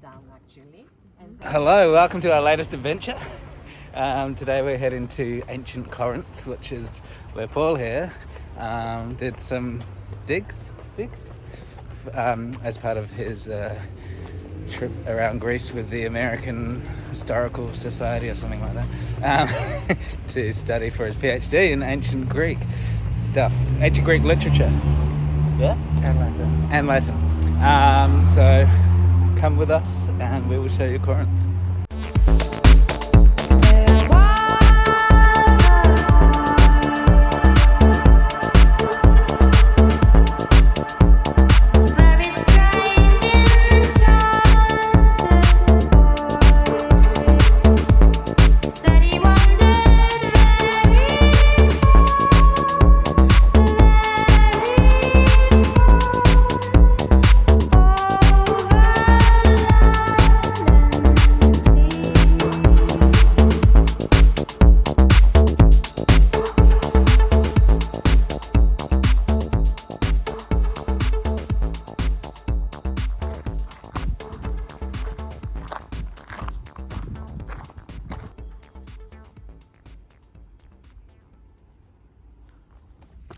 down actually. And Hello, welcome to our latest adventure. Today we're heading to Ancient Corinth, which is where Paul here did some digs as part of his trip around Greece with the American Historical Society or something like that, to study for his PhD in ancient Greek stuff, ancient Greek literature. Yeah? And Latin. So come with us and we will show you Corinth.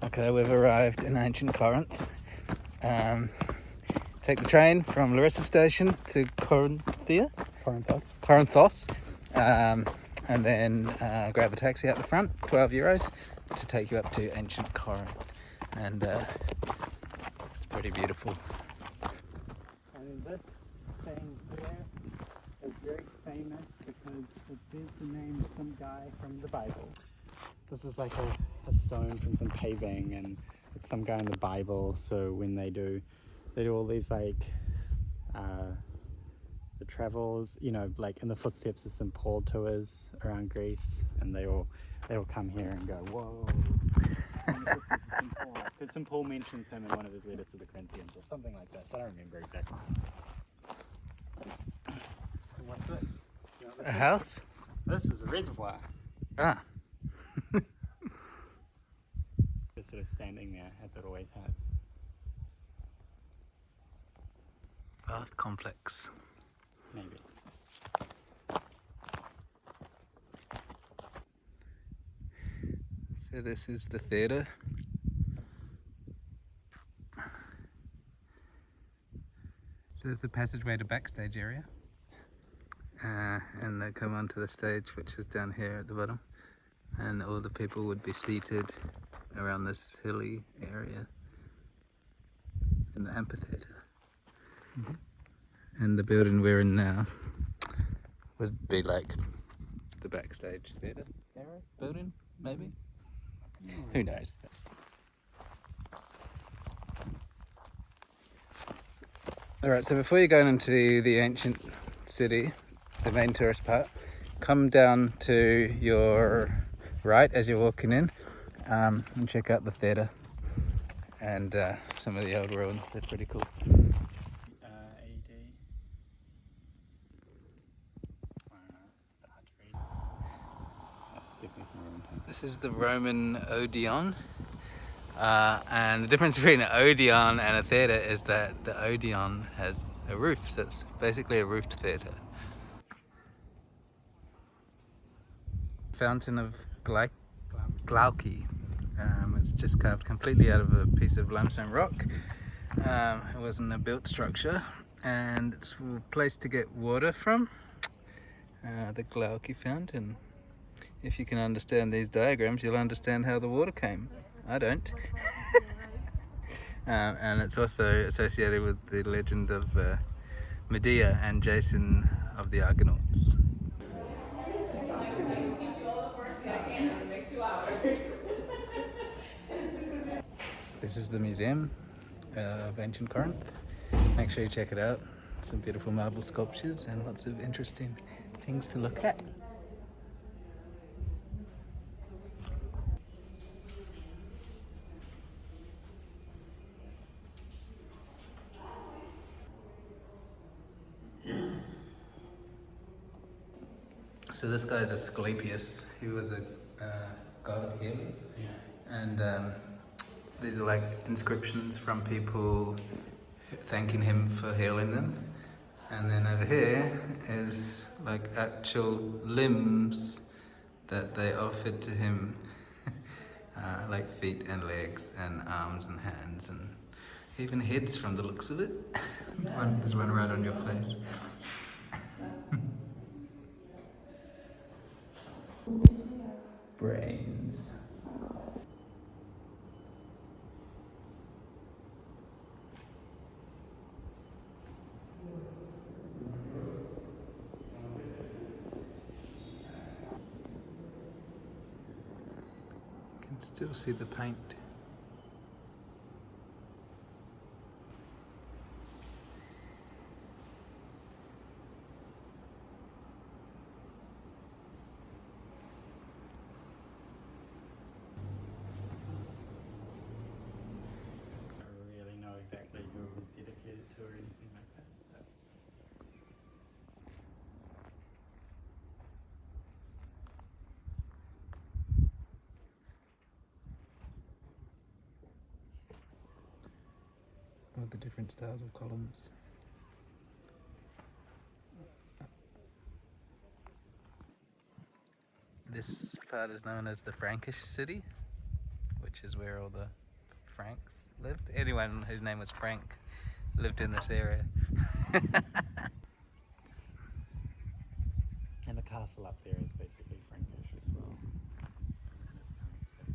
Okay, we've arrived in Ancient Corinth. Take the train from Larissa Station to Corinthos, and then grab a taxi out the front, €12, to take you up to Ancient Corinth. And it's pretty beautiful. And this thing here is very famous because it bears the name of some guy from the Bible. This is like a stone from some paving, and it's some guy in the Bible. So when they do all these like the travels, you know, like in the footsteps of St. Paul tours around Greece, and they all come here and go, whoa. Because St. Paul mentions him in one of his letters to the Corinthians or something like that. So I don't remember exactly. And what's this? You know what this A is? house? This is a reservoir. Ah. Just sort of standing there as it always has. Bath complex. Maybe. So this is the theatre. So there's the passageway to backstage area. And they come onto the stage, which is down here at the bottom. And all the people would be seated around this hilly area in the amphitheater. Mm-hmm. And the building we're in now would be like the backstage theatre area building, maybe? Who knows? Alright, so before you go into the ancient city, the main tourist part, come down to your right as you're walking in, and check out the theatre and some of the old ruins. They're pretty cool. AD. This is the Roman Odeon, and the difference between an Odeon and a theatre is that the Odeon has a roof, so it's basically a roofed theatre. Fountain of Glauke. It's just carved completely out of a piece of limestone rock. It wasn't a built structure, and it's a place to get water from, the Glauke fountain. If you can understand these diagrams, you'll understand how the water came. I don't. And it's also associated with the legend of Medea and Jason of the Argonauts. This is the museum of Ancient Corinth. Make sure you check it out. Some beautiful marble sculptures and lots of interesting things to look at. So this guy is Asclepius. He was a god of healing. And these are like inscriptions from people thanking him for healing them. And then over here is like actual limbs that they offered to him, like feet and legs and arms and hands and even heads from the looks of it. There's one right on your face. Brains. You can still see the paint. I don't really know exactly who it was dedicated to or anything like that. All the different styles of columns. This part is known as the Frankish city, which is where all the Franks lived. Anyone whose name was Frank lived in this area. And the castle up there is basically Frankish as well. And its current state.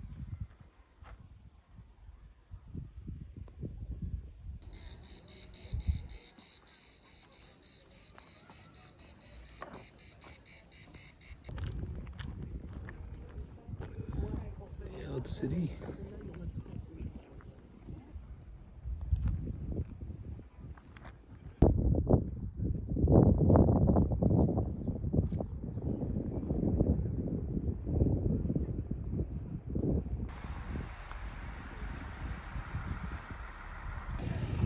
The old city.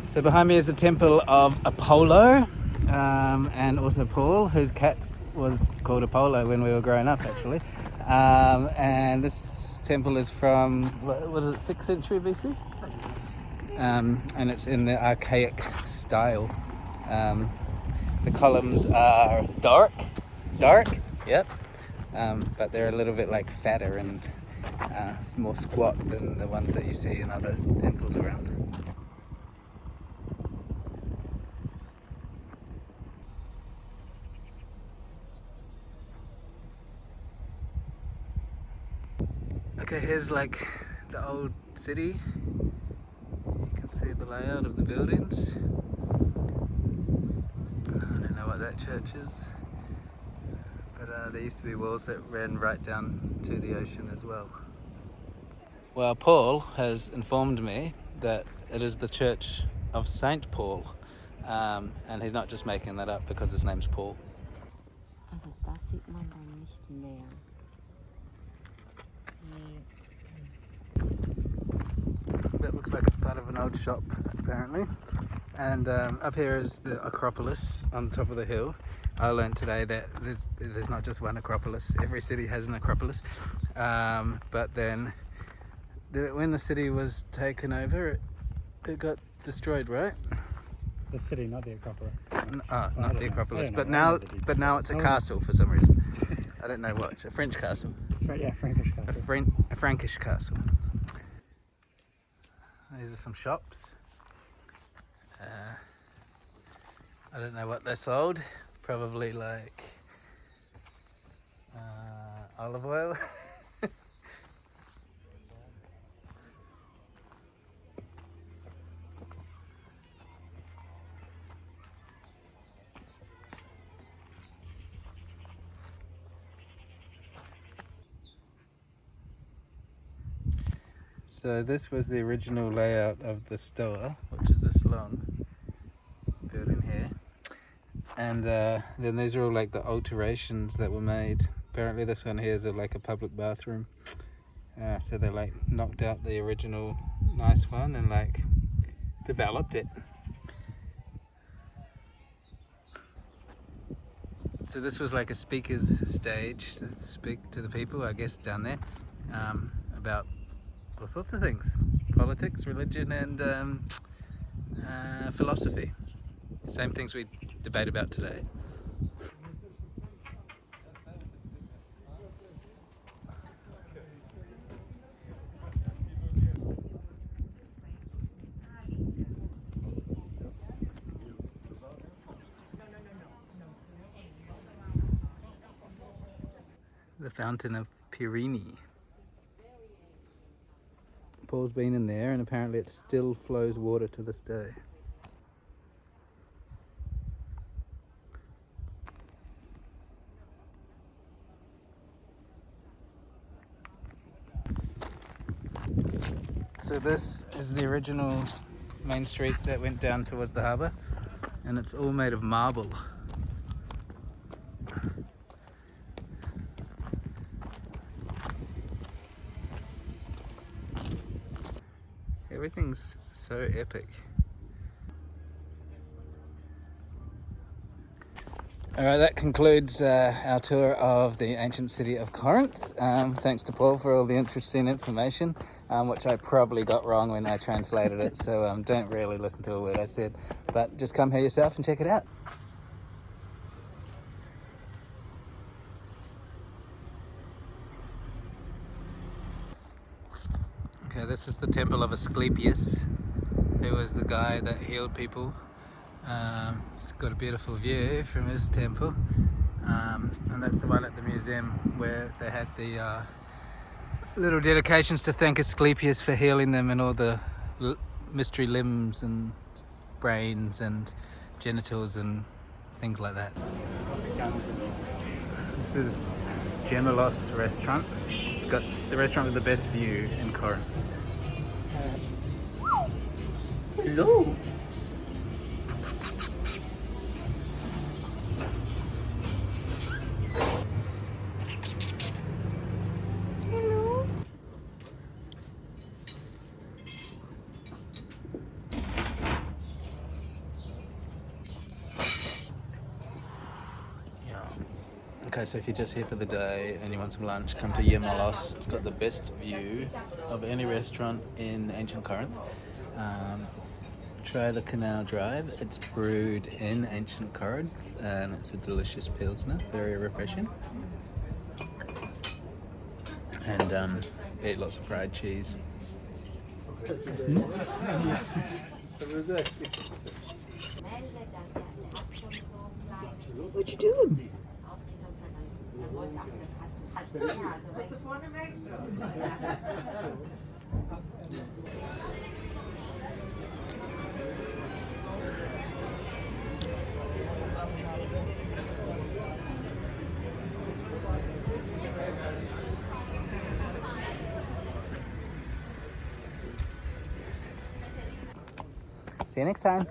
So behind me is the temple of Apollo, and also Paul, whose cat was called Apollo when we were growing up, actually. And this temple is from, what is it, 6th century BC? And it's in the archaic style. The columns are dark, yep, but they're a little bit like fatter and more squat than the ones that you see in other temples around. Okay, here's like the old city. You can see the layout of the buildings. I don't know what that church is, but there used to be walls that ran right down to the ocean as well. Well, Paul has informed me that it is the church of Saint Paul, and he's not just making that up because his name's Paul. Also das sieht man dann nicht mehr. That looks like it's part of an old shop, apparently. And up here is the Acropolis on top of the hill. I learned today that there's not just one Acropolis. Every city has an Acropolis. But then when the city was taken over, it got destroyed, right? The city, not the Acropolis. Not the Acropolis. But now it's a castle for some reason. I don't know what. A French castle. Frankish castle. A Frankish castle. These are some shops. I don't know what they sold. Probably like olive oil. So this was the original layout of the Stoa, which is this long building here. And then these are all like the alterations that were made. Apparently this one here is like a public bathroom. So they like knocked out the original nice one and like developed it. So this was like a speaker's stage to speak to the people, I guess, down there, about all sorts of things: politics, religion, and philosophy. Same things we debate about today. The Fountain of Perini. Paul's been in there and apparently it still flows water to this day. So this is the original main street that went down towards the harbour, and it's all made of marble. Everything's so epic. Alright, that concludes our tour of the ancient city of Corinth. Thanks to Paul for all the interesting information, which I probably got wrong when I translated it, so don't really listen to a word I said, but just come here yourself and check it out. Okay, this is the temple of Asclepius, who was the guy that healed people. It's got a beautiful view from his temple, and that's the one at the museum where they had the little dedications to thank Asclepius for healing them and all the mystery limbs and brains and genitals and things like that. This is Gemelos restaurant. It's got the restaurant with the best view in Corinth. Hello. Okay, so if you're just here for the day and you want some lunch, come to Gemelos. It's got the best view of any restaurant in ancient Corinth. Try the Canal Drive. It's brewed in ancient Corinth and it's a delicious pilsner, very refreshing. And eat lots of fried cheese. What you doing? See you next time.